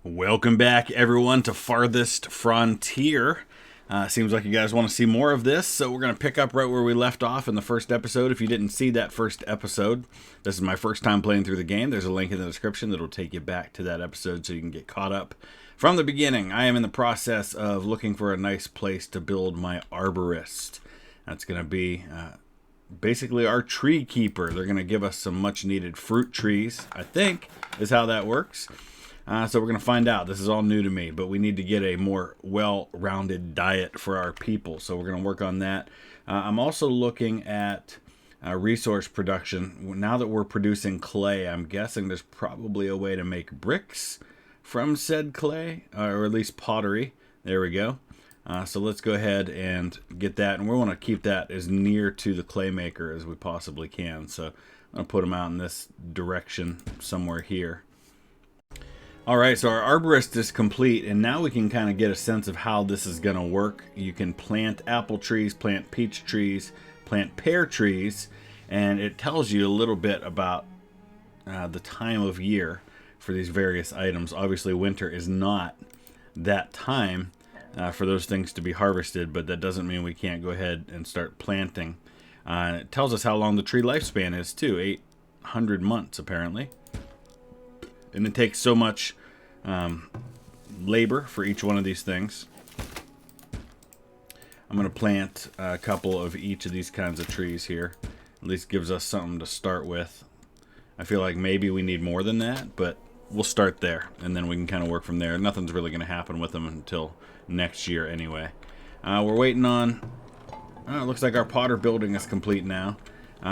Welcome back, everyone, to Farthest Frontier. Seems like you guys want to see more of this, so we're going to pick up right where we left off in the first episode. If you didn't see that first episode, this is my first time playing through the game. There's a link in the description that will take you back to that episode so you can get caught up from the beginning. I am in the process of looking for a nice place to build my arborist. That's going to be basically our tree keeper. They're going to give us some much needed fruit trees, I think, is how that works. So we're going to find out. This is all new to me, but we need to get a more well-rounded diet for our people. So we're going to work on that. I'm also looking at resource production. Now that we're producing clay, I'm guessing there's probably a way to make bricks from said clay, or at least pottery. There we go. So let's go ahead and get that. And we want to keep that as near to the clay maker as we possibly can. So I'm going to put them out in this direction somewhere here. Alright, so our arborist is complete, and now we can kind of get a sense of how this is going to work. You can plant apple trees, plant peach trees, plant pear trees, and it tells you a little bit about the time of year for these various items. Obviously, winter is not that time for those things to be harvested, but that doesn't mean we can't go ahead and start planting. It tells us how long the tree lifespan is, too. 800 months, apparently. And it takes so much labor for each one of these things. I'm going to plant a couple of each of these kinds of trees here. At least gives us something to start with. I feel like maybe we need more than that, but we'll start there, and then we can kind of work from there. Nothing's really going to happen with them until next year anyway. We're waiting on... it looks like our Potter building is complete now.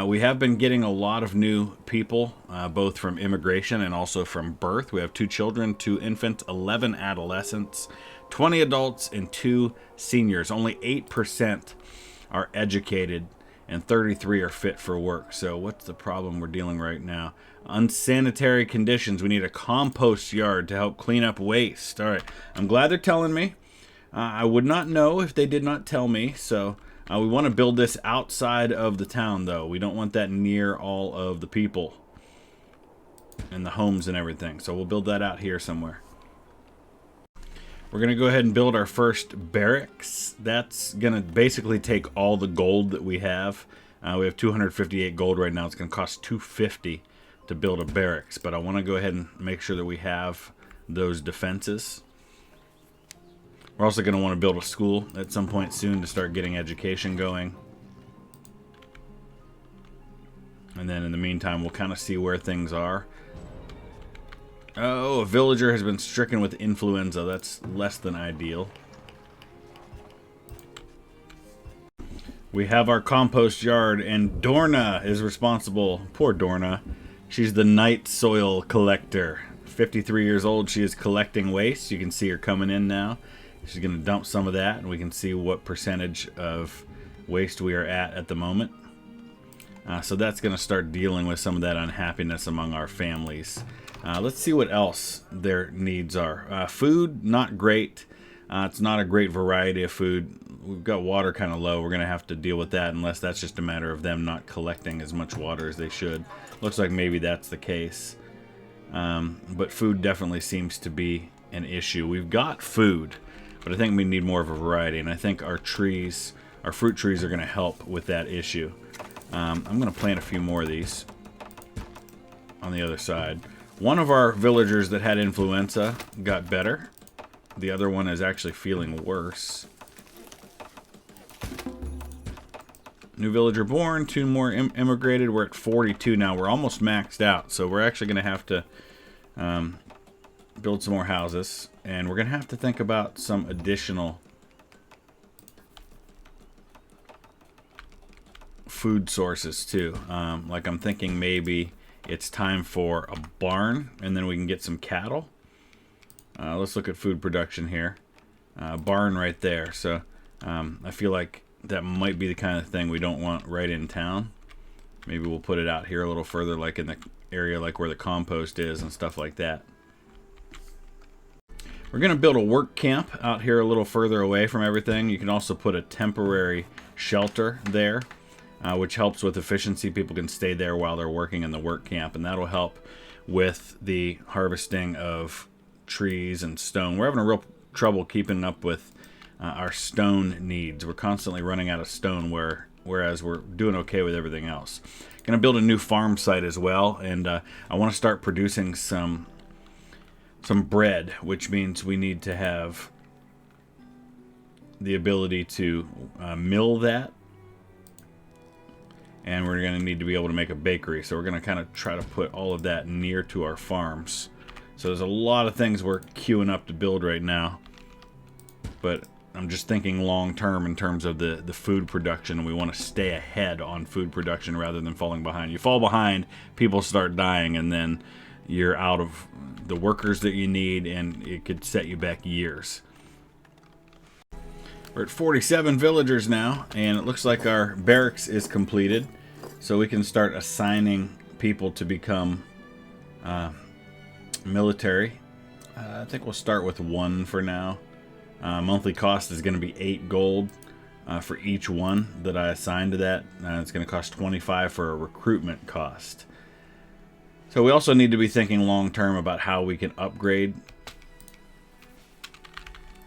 We have been getting a lot of new people, both from immigration and also from birth. We have 2 children, 2 infants, 11 adolescents, 20 adults, and 2 seniors. Only 8% are educated, and 33 are fit for work. So what's the problem we're dealing right now? Unsanitary conditions. We need a compost yard to help clean up waste. All right, I'm glad they're telling me. I would not know if they did not tell me, so... we want to build this outside of the town, though. We don't want that near all of the people and the homes and everything. So we'll build that out here somewhere. We're going to go ahead and build our first barracks. That's going to basically take all the gold that we have. We have 258 gold right now. It's going to cost 250 to build a barracks. But I want to go ahead and make sure that we have those defenses. We're also going to want to build a school at some point soon to start getting education going. And then in the meantime, we'll kind of see where things are. Oh, a villager has been stricken with influenza. That's less than ideal. We have our compost yard, and Dorna is responsible. Poor Dorna. She's the night soil collector. 53 years old. She is collecting waste. You can see her coming in now. She's going to dump some of that, and we can see what percentage of waste we are at the moment. So that's going to start dealing with some of that unhappiness among our families. Let's see what else their needs are. Food, not great. It's not a great variety of food. We've got water kind of low. We're going to have to deal with that unless that's just a matter of them not collecting as much water as they should. Looks like maybe that's the case. But food definitely seems to be an issue. We've got food, but I think we need more of a variety, and I think our trees, our fruit trees, are going to help with that issue. I'm going to plant a few more of these on the other side. One of our villagers that had influenza got better. The other one is actually feeling worse. New villager born, 2 more immigrated. We're at 42 now. We're almost maxed out, so we're actually going to have to build some more houses. And we're going to have to think about some additional food sources, too. Like I'm thinking maybe it's time for a barn, and then we can get some cattle. Let's look at food production here. Barn right there. So I feel like that might be the kind of thing we don't want right in town. Maybe we'll put it out here a little further, like in the area like where the compost is and stuff like that. We're going to build a work camp out here a little further away from everything. You can also put a temporary shelter there, which helps with efficiency. People can stay there while they're working in the work camp, and that'll help with the harvesting of trees and stone. We're having a real trouble keeping up with our stone needs. We're constantly running out of stone, whereas we're doing okay with everything else. Going to build a new farm site as well, and I want to start producing some bread, which means we need to have the ability to mill that, and we're going to need to be able to make a bakery. So we're going to kind of try to put all of that near to our farms. So there's a lot of things we're queuing up to build right now, but I'm just thinking long term in terms of the food production. We want to stay ahead on food production rather than falling behind. You fall behind, people start dying, and then you're out of the workers that you need, and it could set you back years. We're at 47 villagers now, and it looks like our barracks is completed. So we can start assigning people to become military. I think we'll start with 1 for now. Monthly cost is going to be 8 gold for each one that I assign to that. It's going to cost 25 for a recruitment cost. So we also need to be thinking long term about how we can upgrade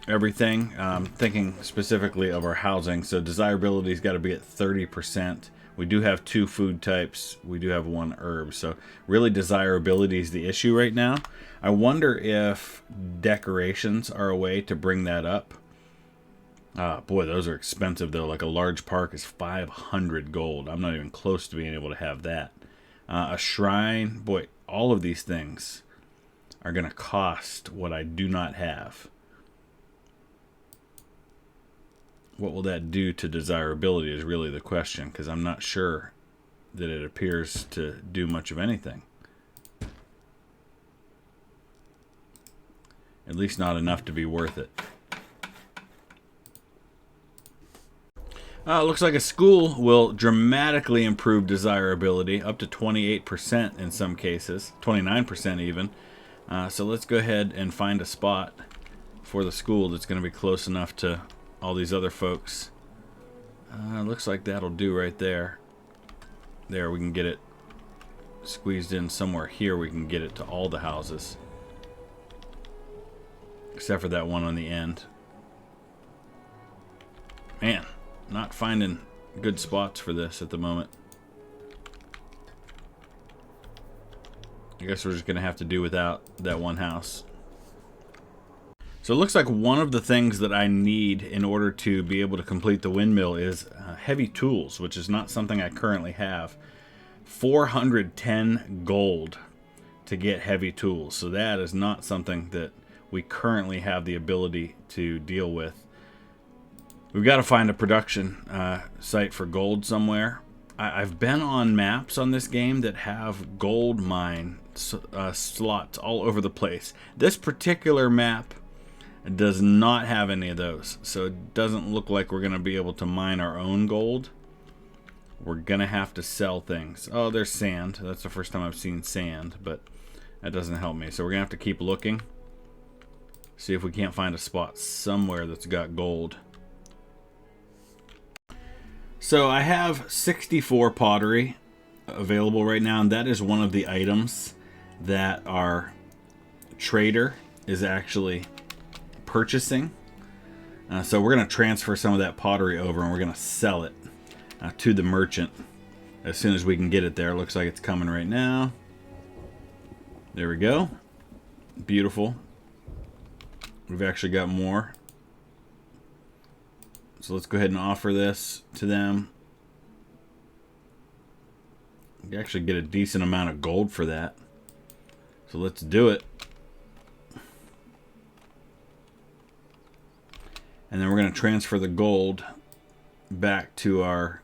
everything. Thinking specifically of our housing. So desirability's got to be at 30%. We do have 2 food types. We do have 1 herb. So really desirability is the issue right now. I wonder if decorations are a way to bring that up. Boy, those are expensive though. Like a large park is 500 gold. I'm not even close to being able to have that. A shrine, boy, all of these things are going to cost what I do not have. What will that do to desirability is really the question, because I'm not sure that it appears to do much of anything. At least not enough to be worth it. Looks like a school will dramatically improve desirability, up to 28% in some cases, 29% even. So let's go ahead and find a spot for the school that's going to be close enough to all these other folks. Looks like that'll do right there. There, we can get it squeezed in somewhere here. We can get it to all the houses. Except for that one on the end. Man, not finding good spots for this at the moment. I guess we're just going to have to do without that one house. So it looks like one of the things that I need in order to be able to complete the windmill is heavy tools, which is not something I currently have. 410 gold to get heavy tools. So that is not something that we currently have the ability to deal with. We've got to find a production site for gold somewhere. I've been on maps on this game that have gold mine slots all over the place. This particular map does not have any of those, so it doesn't look like we're going to be able to mine our own gold. We're going to have to sell things. Oh, there's sand. That's the first time I've seen sand, but that doesn't help me. So we're going to have to keep looking. See if we can't find a spot somewhere that's got gold. So I have 64 pottery available right now, and that is one of the items that our trader is actually purchasing. So we're going to transfer some of that pottery over, and we're going to sell it to the merchant as soon as we can get it there. Looks like it's coming right now. There we go. Beautiful. We've actually got more. So let's go ahead and offer this to them. We actually get a decent amount of gold for that. So let's do it. And then we're going to transfer the gold back to our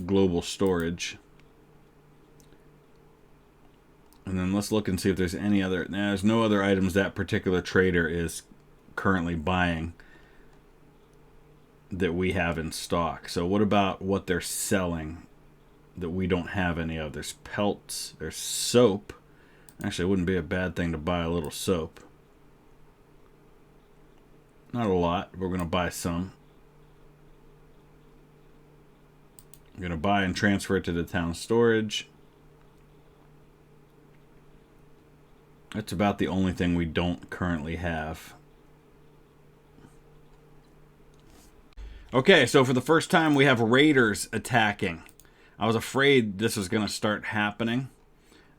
global storage. And then let's look and see if there's any other... Nah, there's no other items that particular trader is currently buying that we have in stock. So what about what they're selling that we don't have any of? There's pelts, there's soap. Actually, it wouldn't be a bad thing to buy a little soap. Not a lot, but we're going to buy some. I'm going to buy and transfer it to the town storage. That's about the only thing we don't currently have. Okay, so for the first time we have raiders attacking. I was afraid this was going to start happening.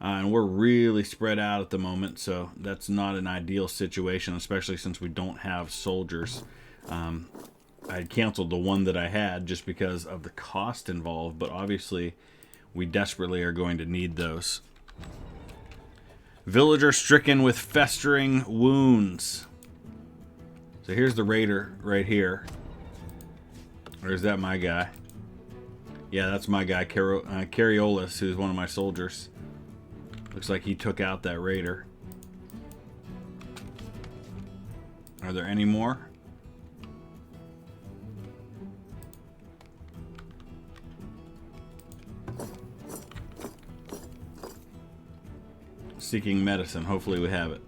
And we're really spread out at the moment, so that's not an ideal situation, especially since we don't have soldiers. I canceled the one that I had just because of the cost involved, but obviously we desperately are going to need those. Villager stricken with festering wounds. So here's the raider right here. Or is that my guy? Yeah, that's my guy, Cariolis, who's one of my soldiers. Looks like he took out that raider. Are there any more? Seeking medicine. Hopefully we have it.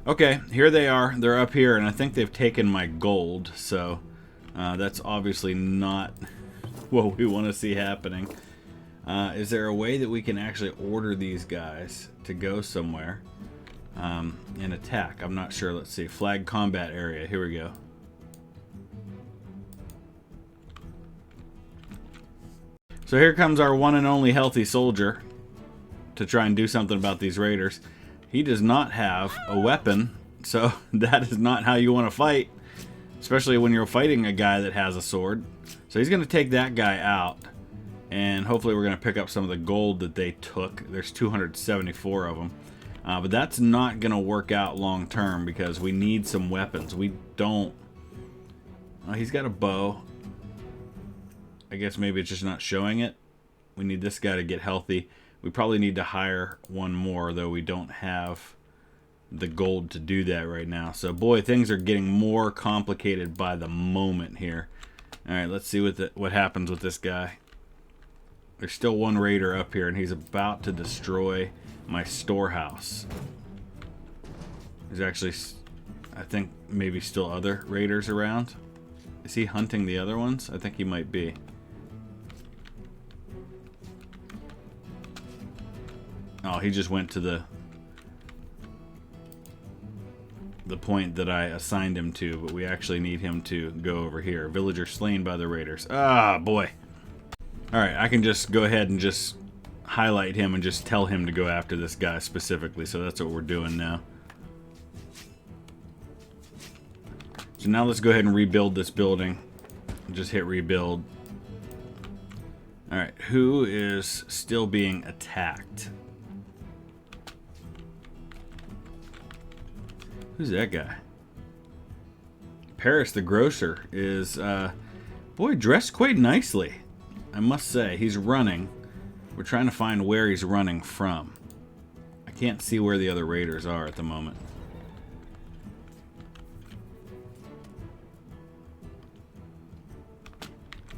Okay, here they are. They're up here, and I think they've taken my gold, so that's obviously not what we want to see happening. Is there a way that we can actually order these guys to go somewhere and attack? I'm not sure. Let's see. Flag combat area. Here we go. So here comes our one and only healthy soldier to try and do something about these raiders. He does not have a weapon, so that is not how you want to fight, especially when you're fighting a guy that has a sword. So he's going to take that guy out, and hopefully we're going to pick up some of the gold that they took. There's 274 of them, but that's not going to work out long term because we need some weapons. We don't... he's got a bow. I guess maybe it's just not showing it. We need this guy to get healthy. We probably need to hire one more, though we don't have the gold to do that right now. So, boy, things are getting more complicated by the moment here. All right, let's see what happens with this guy. There's still one raider up here, and he's about to destroy my storehouse. There's actually, I think, maybe still other raiders around. Is he hunting the other ones? I think he might be. Oh, he just went to the point that I assigned him to, but we actually need him to go over here. Villager slain by the raiders. Ah, boy. Alright, I can just go ahead and just highlight him and just tell him to go after this guy specifically, so that's what we're doing now. So now let's go ahead and rebuild this building. Just hit rebuild. Alright, who is still being attacked? Who's that guy? Paris the grocer is, boy, dressed quite nicely. I must say, he's running. We're trying to find where he's running from. I can't see where the other raiders are at the moment.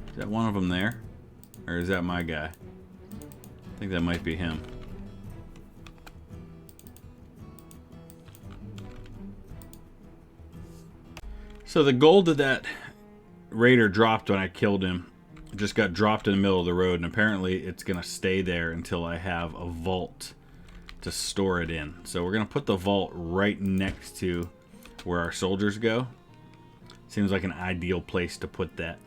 Is that one of them there? Or is that my guy? I think that might be him. So the gold that raider dropped when I killed him just got dropped in the middle of the road, and apparently it's going to stay there until I have a vault to store it in. So we're going to put the vault right next to where our soldiers go. Seems like an ideal place to put that.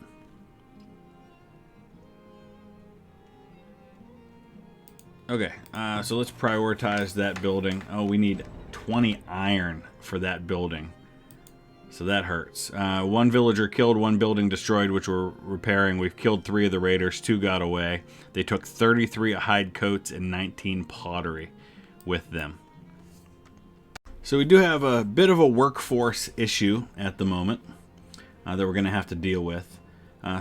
Okay, so let's prioritize that building. Oh, we need 20 iron for that building. So that hurts. One villager killed, one building destroyed, which we're repairing. We've killed 3 of the raiders, 2 got away. They took 33 hide coats and 19 pottery with them. So we do have a bit of a workforce issue at the moment that we're going to have to deal with.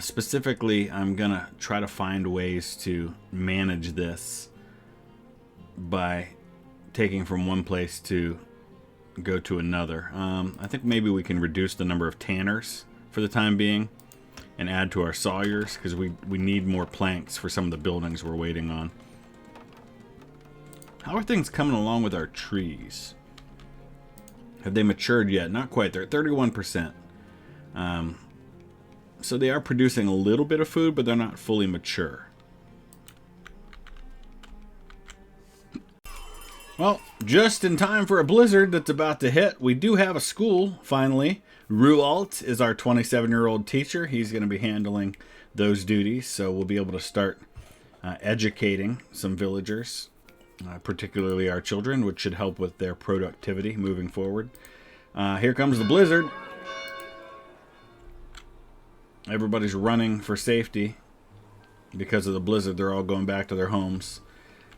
Specifically, I'm going to try to find ways to manage this by taking from one place to go to another. I think maybe we can reduce the number of tanners for the time being and add to our sawyers, because we need more planks for some of the buildings we're waiting on. How are things coming along with our trees? Have they matured yet? Not quite. They're at 31%. So they are producing a little bit of food, but they're not fully mature. Well, just in time for a blizzard that's about to hit, we do have a school, finally. Rualt is our 27-year-old teacher. He's going to be handling those duties, so we'll be able to start educating some villagers, particularly our children, which should help with their productivity moving forward. Here comes the blizzard. Everybody's running for safety because of the blizzard. They're all going back to their homes.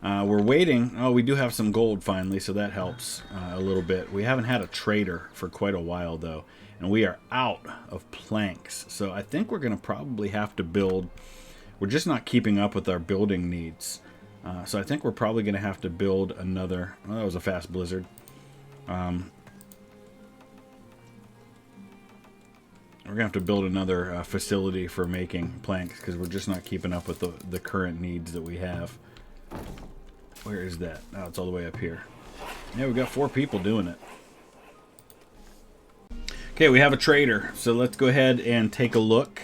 We're waiting. Oh, we do have some gold finally, so that helps a little bit. We haven't had a trader for quite a while, though, and we are out of planks. So I think we're going to probably have to build. We're just not keeping up with our building needs. So I think we're probably going to have to build another. Oh, that was a fast blizzard. We're going to have to build another facility for making planks because we're just not keeping up with the current needs that we have. Where is that? Oh, it's all the way up here. Yeah, we've got 4 people doing it. Okay, we have a trader. So let's go ahead and take a look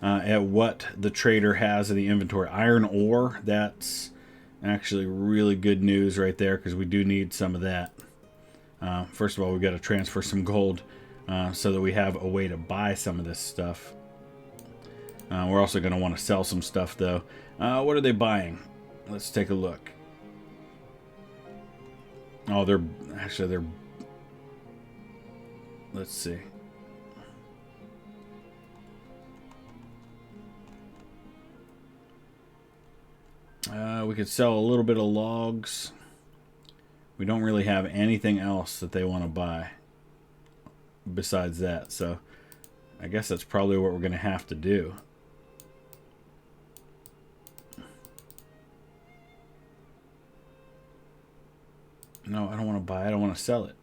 at what the trader has in the inventory. Iron ore, that's actually really good news right there because we do need some of that. First of all, we've got to transfer some gold so that we have a way to buy some of this stuff. We're also going to want to sell some stuff, though. What are they buying? Let's take a look. Oh, they're let's see. We could sell a little bit of logs. We don't really have anything else that they want to buy besides that, so I guess that's probably what we're going to have to do. No, I don't want to buy it. I want to sell it.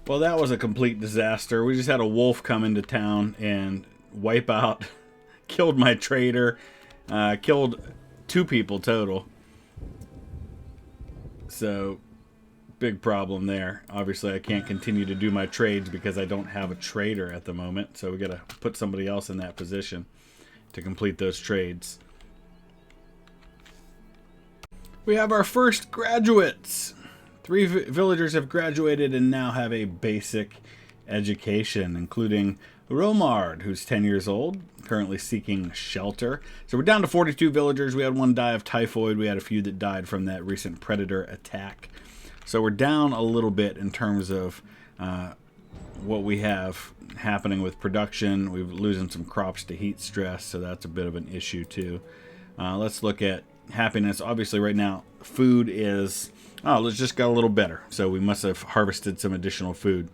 Well, that was a complete disaster. We just had a wolf come into town and wipe out, killed my trader, killed 2 people total. So, big problem there. Obviously, I can't continue to do my trades because I don't have a trader at the moment. So we got to put somebody else in that position to complete those trades. We have our first graduates. 3 villagers have graduated and now have a basic education, including Romard, who's 10 years old, currently seeking shelter. So we're down to 42 villagers. We had 1 die of typhoid. We had a few that died from that recent predator attack. So we're down a little bit in terms of what we have happening with production. We're losing some crops to heat stress, so that's a bit of an issue too. Let's look at happiness. Obviously right now food is it's just got a little better, so we must have harvested some additional food.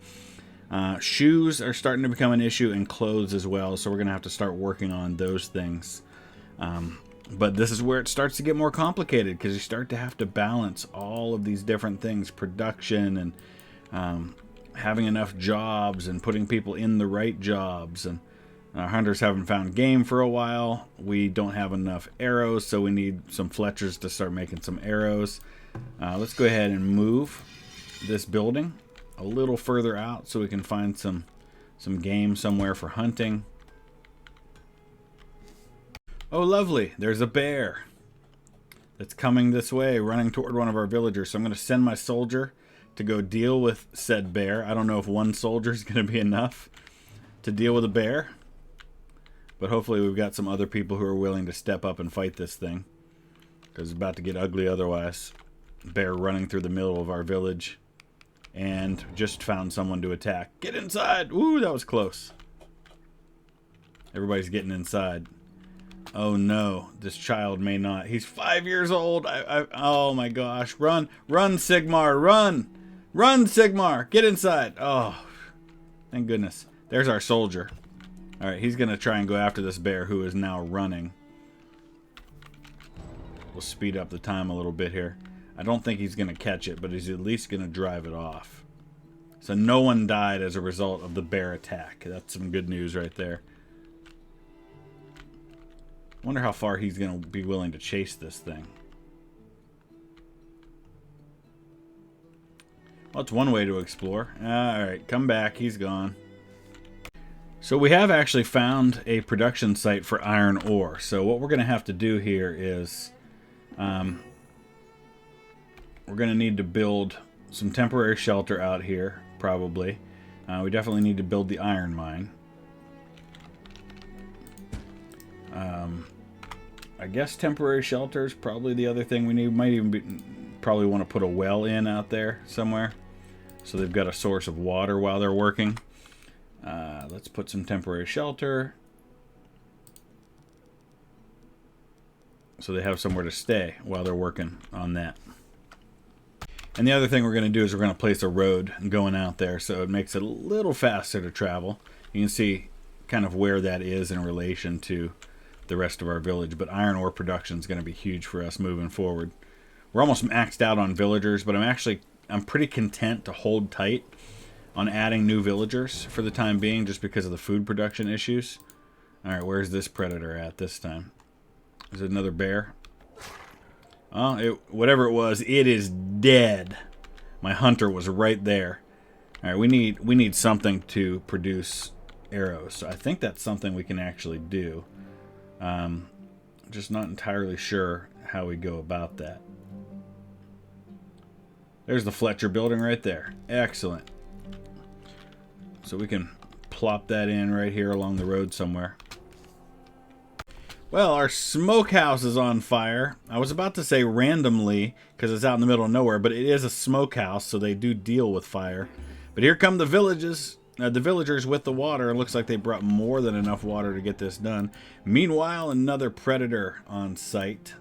Shoes are starting to become an issue, and clothes as well, so we're gonna have to start working on those things. But this is where it starts to get more complicated because you start to have to balance all of these different things, production and having enough jobs and putting people in the right jobs. And our hunters haven't found game for a while. We don't have enough arrows, so we need some fletchers to start making some arrows. Let's go ahead and move this building a little further out so we can find some game somewhere for hunting. Oh, lovely. There's a bear that's coming this way, running toward one of our villagers. So I'm going to send my soldier to go deal with said bear. I don't know if 1 soldier is going to be enough to deal with a bear, but hopefully we've got some other people who are willing to step up and fight this thing, because it's about to get ugly otherwise. Bear running through the middle of our village, and just found someone to attack. Get inside! Ooh, that was close. Everybody's getting inside. Oh no, this child may not. He's 5 years old. Oh my gosh. Run, Sigmar, run. Run, Sigmar, get inside. Oh, thank goodness. There's our soldier. All right, he's going to try and go after this bear who is now running. We'll speed up the time a little bit here. I don't think he's going to catch it, but he's at least going to drive it off. So no one died as a result of the bear attack. That's some good news right there. Wonder how far he's going to be willing to chase this thing. Well, it's one way to explore. Alright, come back. He's gone. So we have actually found a production site for iron ore. So what we're going to have to do here is we're going to need to build some temporary shelter out here, probably. We definitely need to build the iron mine. I guess temporary shelter is probably the other thing we need. We might even probably want to put a well in out there somewhere, so they've got a source of water while they're working. Let's put some temporary shelter, so they have somewhere to stay while they're working on that. And the other thing we're going to do is we're going to place a road going out there, so it makes it a little faster to travel. You can see kind of where that is in relation to the rest of our village, but iron ore production is going to be huge for us moving forward. We're almost maxed out on villagers, but I'm pretty content to hold tight on adding new villagers for the time being, just because of the food production issues. All right, where's this predator at this time? Is it another bear? Oh, whatever it was, it is dead. My hunter was right there. All right, we need something to produce arrows. So I think that's something we can actually do. Just not entirely sure how we go about that. There's the Fletcher building right there. Excellent. So we can plop that in right here along the road somewhere. Well, our smokehouse is on fire. I was about to say randomly because it's out in the middle of nowhere, but it is a smokehouse, so they do deal with fire. But here come the villagers with the water. It looks like they brought more than enough water to get this done. Meanwhile, another predator on site.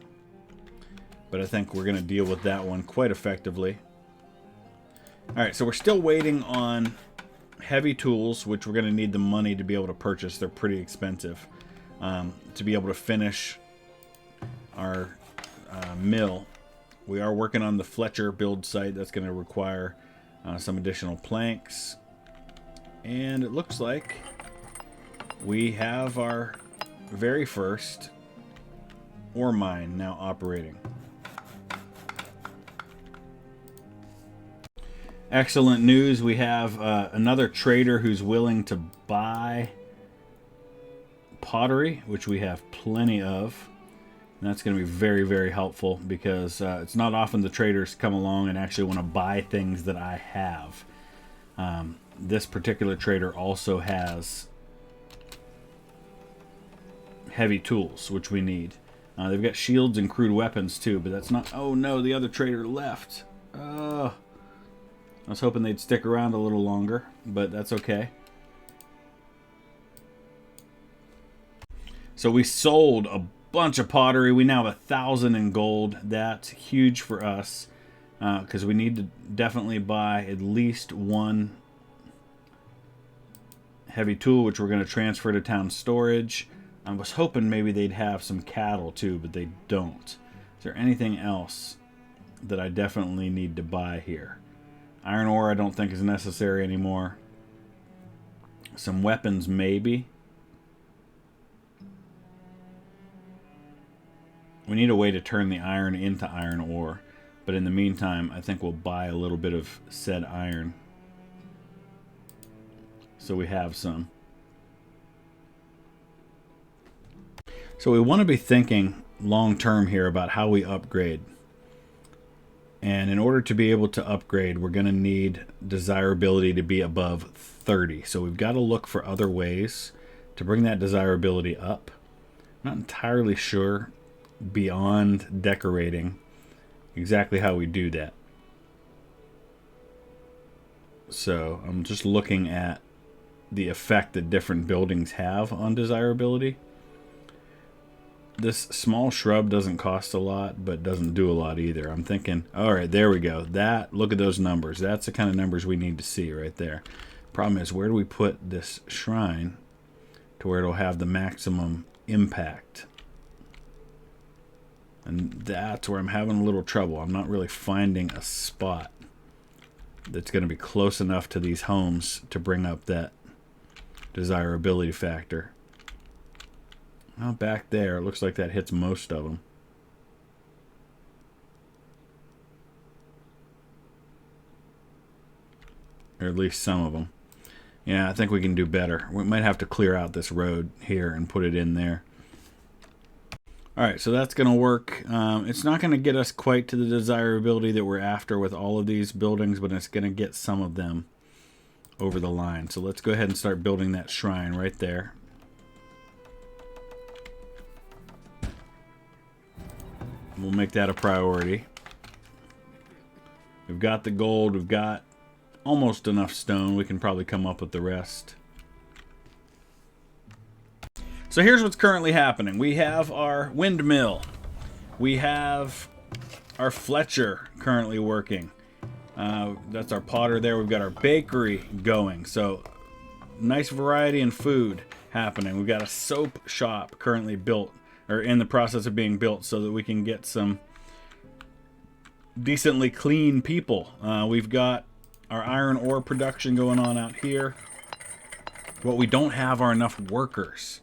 But I think we're going to deal with that one quite effectively. Alright, so we're still waiting on heavy tools, which we're going to need the money to be able to purchase. They're pretty expensive. To be able to finish our mill. We are working on the Fletcher build site. That's going to require some additional planks. And it looks like we have our very first ore mine now operating. Excellent news. We have another trader who's willing to buy pottery, which we have plenty of. And that's going to be very, very helpful, because it's not often the traders come along and actually want to buy things that I have. This particular trader also has heavy tools, which we need. They've got shields and crude weapons too, but that's not... Oh no, the other trader left. I was hoping they'd stick around a little longer, but that's okay. So we sold a bunch of pottery. We now have 1,000 in gold. That's huge for us, because we need to definitely buy at least one heavy tool, which we're going to transfer to town storage. I was hoping maybe they'd have some cattle too, but they don't. Is there anything else that I definitely need to buy here? Iron ore I don't think is necessary anymore. Some weapons maybe. We need a way to turn the iron into iron ore. But in the meantime, I think we'll buy a little bit of said iron, so we have some. So we want to be thinking long term here about how we upgrade. And in order to be able to upgrade, we're going to need desirability to be above 30. So we've got to look for other ways to bring that desirability up. I'm not entirely sure beyond decorating exactly how we do that. So I'm just looking at the effect that different buildings have on desirability. This small shrub doesn't cost a lot, but doesn't do a lot either. I'm thinking, all right, there we go. Look at those numbers. That's the kind of numbers we need to see right there. Problem is, where do we put this shrine to where it'll have the maximum impact? And that's where I'm having a little trouble. I'm not really finding a spot that's going to be close enough to these homes to bring up that desirability factor. Well, back there, it looks like that hits most of them. Or at least some of them. Yeah, I think we can do better. We might have to clear out this road here and put it in there. Alright, so that's going to work. It's not going to get us quite to the desirability that we're after with all of these buildings, but it's going to get some of them over the line. So let's go ahead and start building that shrine right there. We'll make that a priority. We've got the gold. We've got almost enough stone. We can probably come up with the rest. So here's what's currently happening. We have our windmill. We have our Fletcher currently working. That's our potter there. We've got our bakery going. So nice variety in food happening. We've got a soap shop currently built, or in the process of being built, so that we can get some decently clean people. We've got our iron ore production going on out here. What we don't have are enough workers.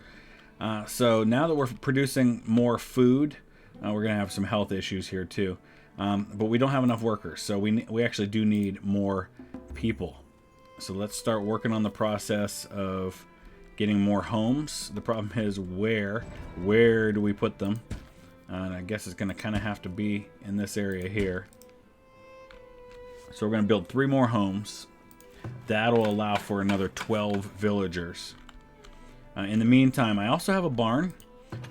So now that we're producing more food, we're going to have some health issues here too. But we don't have enough workers, so we actually do need more people. So let's start working on the process of getting more homes. The problem is where do we put them? And I guess it's going to kind of have to be in this area here. So we're going to build 3 more homes. That'll allow for another 12 villagers. In the meantime, I also have a barn,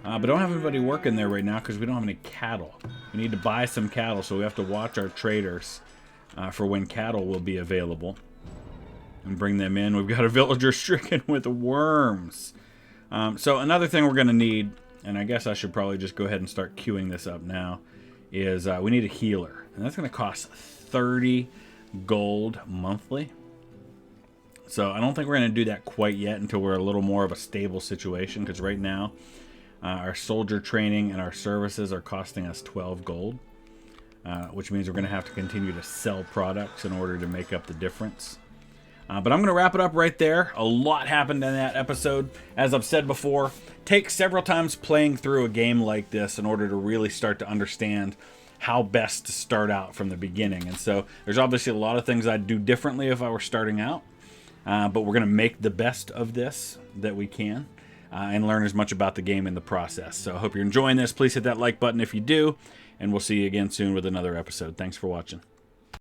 but I don't have anybody working there right now because we don't have any cattle. We need to buy some cattle, so we have to watch our traders for when cattle will be available and bring them in. We've got a villager stricken with worms. So another thing we're going to need, and I guess I should probably just go ahead and start queuing this up now, is we need a healer. And that's going to cost 30 gold monthly. So I don't think we're going to do that quite yet until we're a little more of a stable situation, because right now our soldier training and our services are costing us 12 gold, which means we're going to have to continue to sell products in order to make up the difference. But I'm going to wrap it up right there. A lot happened in that episode. As I've said before, take several times playing through a game like this in order to really start to understand how best to start out from the beginning. And so there's obviously a lot of things I'd do differently if I were starting out. But we're going to make the best of this that we can and learn as much about the game in the process. So I hope you're enjoying this. Please hit that like button if you do. And we'll see you again soon with another episode. Thanks for watching.